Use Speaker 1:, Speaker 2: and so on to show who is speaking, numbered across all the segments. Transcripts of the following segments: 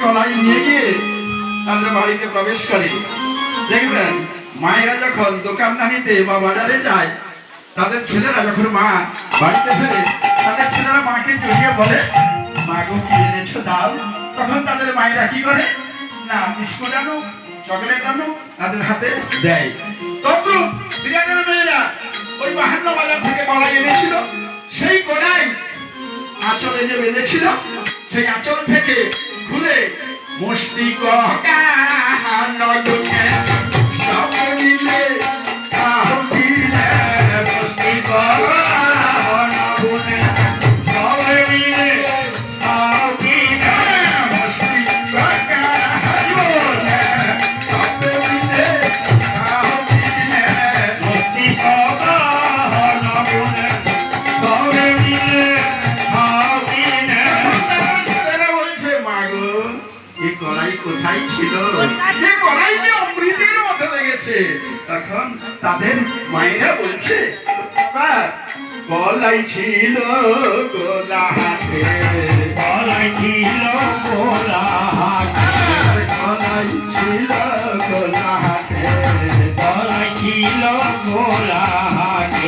Speaker 1: কলাই নিয়ে গিয়ে তাদের বাড়িতে প্রবেশ করে। দেখবেন মায়েরা যখন দোকানদানিতে বা বাজারে যায়, তাদের ছেলেরা যখন মা বাড়িতে ফেরে, তাদের ছেলেরা মাকে জড়িয়ে বলে, মা গো কি এনেছো দাও। তখন তাদের মায়েরা কি করে না, বিস্কুট আনো, চকলেট আনো তাদের হাতে দেয়। তখন বিরাটের মেয়েরা ওই 52 বাজার থেকে কলাই এনেছিল, সেই কলাই আঁচলে যে বেঁধেছিল, সেই আঁচল থেকে খুলে মুষ্টি কোথায় ছিল, সে কলাই যে অমৃতের মতো লেগেছে। তখন তাদের মায়েরা বলছে, কলাই ছিল গোলা হাতে,
Speaker 2: কলাই ছিল গোলা হাতে,
Speaker 1: কলাই ছিল গোলা হাতে,
Speaker 2: কলাই ছিল গোলা হাতে।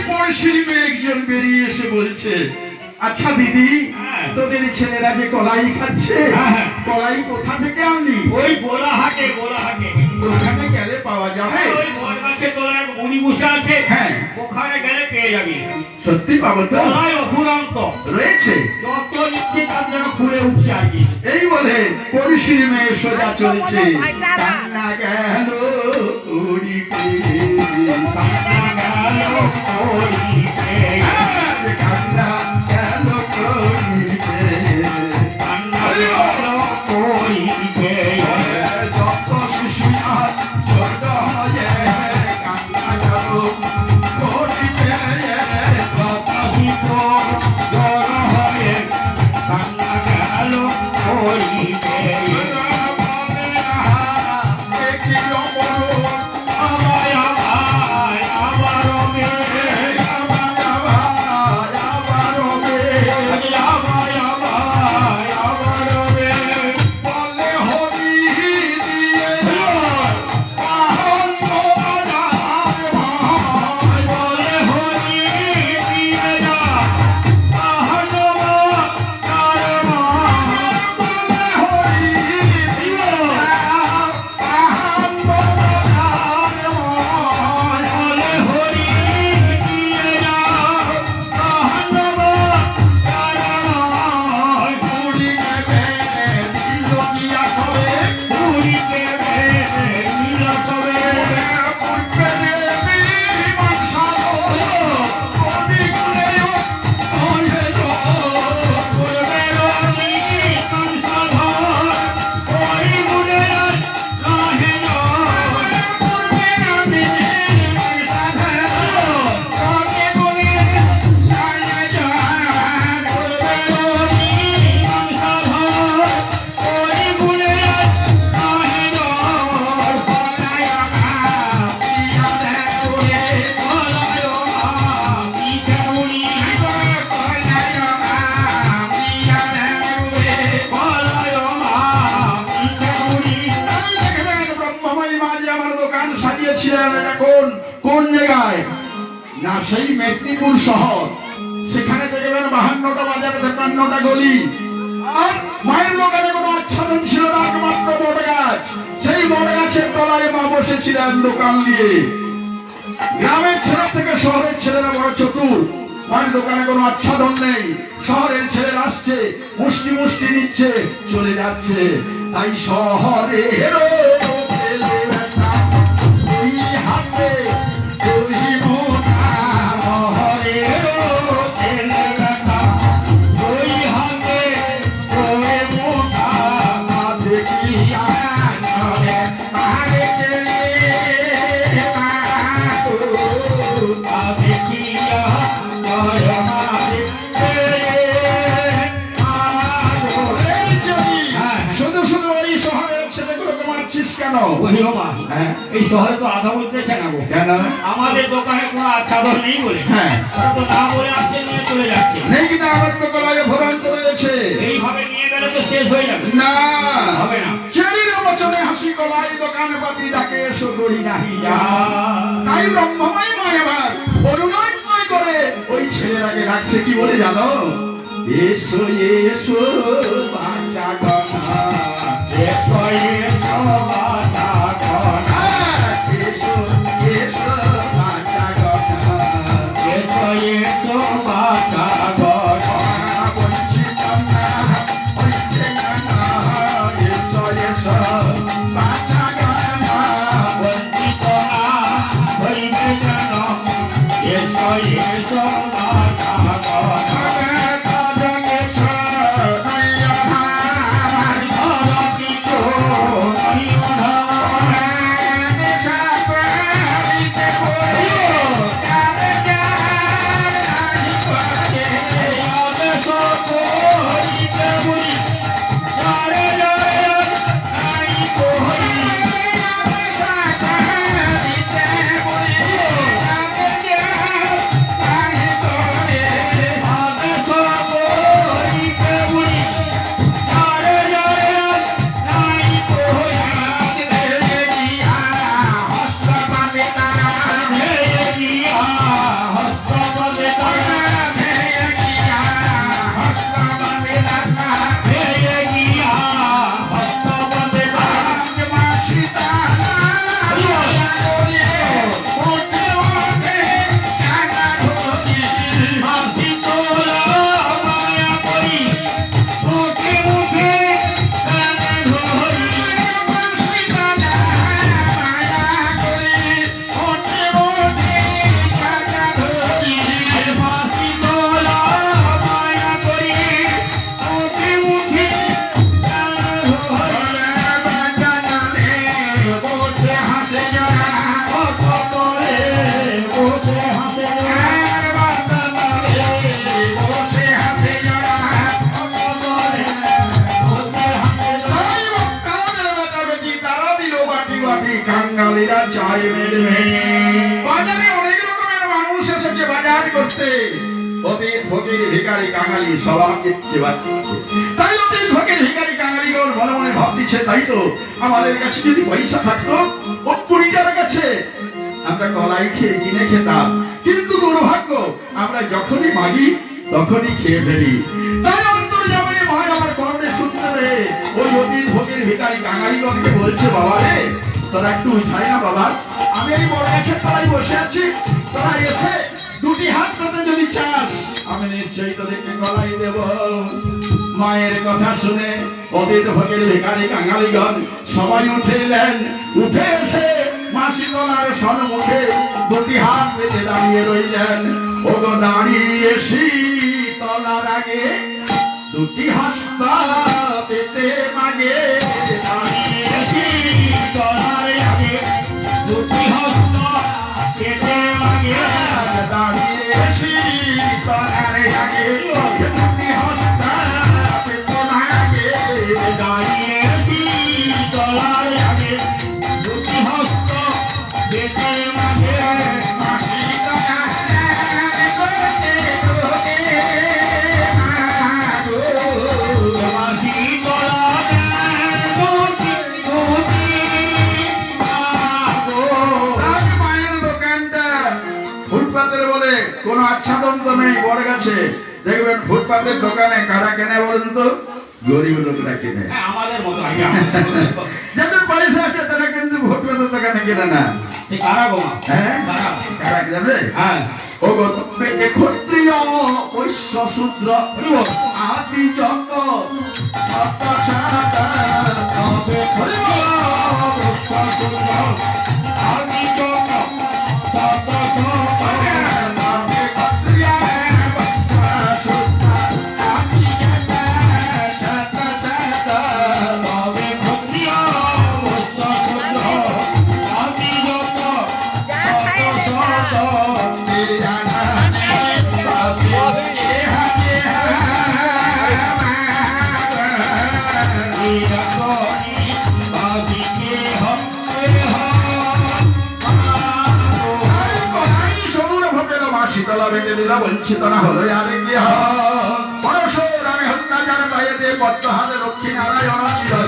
Speaker 1: পড়শির মেয়ে একজন বেরিয়ে এসে বলছে, আচ্ছা দিদি, তোদের ছেলেরা যে কলাই খাচ্ছে, কলাই কোথা থেকে আনলি?
Speaker 2: ওই গোলা হাটে, গোলা হাটে।
Speaker 1: ওখানে গেলে পাওয়া যাবে?
Speaker 2: ওই বট গাছের তলায় মুনি বসে আছে,
Speaker 1: হ্যাঁ,
Speaker 2: ওখানে গেলে পেয়ে যাবি।
Speaker 1: সত্যি পাবো তো?
Speaker 2: কলাই অফুরন্ত
Speaker 1: রয়েছে,
Speaker 2: যত নিচ্ছে তার যেন খুলে উঠছে আর কি।
Speaker 1: এই বলে পরিশির মেয়ে সোজা চলছে। কান্না গেল করিতে,
Speaker 2: কান্না গেল করিতে,
Speaker 1: কান্না গেল করিতে,
Speaker 2: কান্না গেল করিতে।
Speaker 1: যত শিশু আর ছোট হয়ে কান্না গেল করিতে,
Speaker 2: যত শিশু জড় হয়ে কান্না গেল করিতে। আমায় আমায় আবার হবে, আমায় আমায় আবার হবে।
Speaker 1: বলে হরি দিয়ে
Speaker 2: বলে হরি দিয়ে যা, আহনবা তার মা।
Speaker 1: হরি
Speaker 2: বলে হরি দিয়ে যা, আহনবা তার মা।
Speaker 1: পুরি নেবে দিল গিয়া করে,
Speaker 2: পুরি দেবে নীল তবে,
Speaker 1: পুরবে দেবী মাংসালো, কবি গুলেও হয়ে যো,
Speaker 2: করবে রনি সংসাধন, ওই গুণে নাহে নয়।
Speaker 1: পুরবে দেবী মাংসালো, কবি গুলে যায় যায়,
Speaker 2: করবে রনি সংসাধন, ওই গুণে নাহে নয়। বলায় আমি কেমনি, বলায় আমি কেমনি।
Speaker 1: ব্রহ্মময়ী মা যে আমার দোকান সাজিয়েছিলেন এখন কোন জায়গায় না, সেই মেদিনীপুর শহর। সেখানে দেখবেন 52টা বাজার, 53টা গলি, আর মায়ের দোকানে কোনো আচ্ছাদন ছিল না, একমাত্র বট গাছ। সেই বট গাছের তলায় মা বসেছিলেন দোকান নিয়ে। গ্রামের ছেলে থেকে শহরের ছেলেরা বড় চতুর। মায়ের দোকানে কোনো আচ্ছাদন নেই, শহরের ছেলেরা আসছে, মুষ্টি মুষ্টি নিচ্ছে, চলে যাচ্ছে। তাই শহরের হাতে তুই মোটা,
Speaker 2: শহরের ছেলে ব্যথা, ওই হাতে ওরে মোটা।
Speaker 1: দেখিয়া নরে মারে
Speaker 2: দেখিয়া নয় মারে
Speaker 1: শুধু শুধু ওই শহরের ছেলেগুলোকে মারছিস কেন?
Speaker 2: বলিও মা,
Speaker 1: হ্যাঁ,
Speaker 2: এই শহরে তো আধা বলতেছে না গো।
Speaker 1: কেন?
Speaker 2: আমাদের দোকানে কোনো আচ্ছাদন নেই বলে,
Speaker 1: হ্যাঁ,
Speaker 2: ওরা তো না বলে আসছে, নিয়ে চলে যাচ্ছে।
Speaker 1: নেই কিনা আমার তো গলায় ভরান্ত রয়েছে।
Speaker 2: এইভাবে নিয়ে গেলে তো শেষ হয়ে যাবে।
Speaker 1: না, সবাই দোকানপাতি ডাকে এসো করি নাহি যা। তাই ব্রহ্মময় ময় আবার অনুনয় করে ওই ছেলেরাকে ডাকছে কি বলে জানো? এসো এসো বাঁচা গনা, এসো এসো বাঁচা গনা, এসো এসো বাঁচা গনা, এসো এসো বাঁচা গনা। বঞ্চিত না হইতে না, এসো এসো বাঁচা গনা, বঞ্চিত না হইতে না, এসো এসো বাঁচা গনা। কাঙ্গালিরা চাই মেরে বাজারে অনেক রকমের মানুষ এসেছে বাজার করতে। অতীত ফকির ভিখারি কাঙালি সবার কিচ্ছে বাচ্চা। তাই অতীত ফকির ভিখারি কাঙালিগণ মনে মনে ভাবছে তাই তো আমাদের কাছে যদি পয়সা থাকতো ও কুড়িটার কাছে আমরা কলাই খেয়ে কিনে খেতাম, কিন্তু দুর্ভাগ্য আমরা যখনই মাগি তখনই খেয়ে ফেলি। তাই অন্তর্যামী মায় আমার কর্ণে শুনতে পেয়ে ওই অতীত ফকির ভিখারি কাঙালিগণকে বলছে বাবা রে তোরা একটু উঠাই না বাবা, আমি এই বড় গাছের তলায় বসে আছি, তোরা এসে দুটি হাত পেতে যদি চাস আমি নিশ্চয়ই তোদেরকে গলাই দেব। মায়ের কথা শুনে অতীত ফকির ভিখারি কাঙালিগণ সবাই উঠে এলেন। উঠে এসে মাসি তলার সম্মুখে দুটি হাত পেতে দাঁড়িয়ে রইলেন। ওগো দাঁড়িয়ে তলার আগে দুটি হস্ত পেতে মাগে, দাঁড়িয়ে তলার আগে দুটি হস্ত পেতে মাগে, দাঁড়িয়ে তলার আগে দুটি হস্ত পেতে মাগে, দাঁড়িয়ে তলার আগে দুটি হস্ত পেতে মাগে। মাসি তলার কোন আচ্ছাদন তো নেই বড় গাছে, দেখবেন ফুটপাতের দোকানে কারা কেনে বলুন তো? গরিব লোকরা কিনে।
Speaker 2: আমাদের মতো
Speaker 1: যাদের পয়সা আছে তারা কিন্তু ফুটপাতের দোকানে কিনে না।
Speaker 2: কারা গো?
Speaker 1: হ্যাঁ কারা কিনবে? হ্যাঁ ও গো ক্ষত্রিয় বৈশ্য শূদ্র আদি যত সত সাতা তবে আদি যত সত বঞ্চিত না হলো আর কি হয়? পরশুরামে হত্যাচার দায়েতে পদ্মহাতে লক্ষ্মী নারায়ণ ছিল।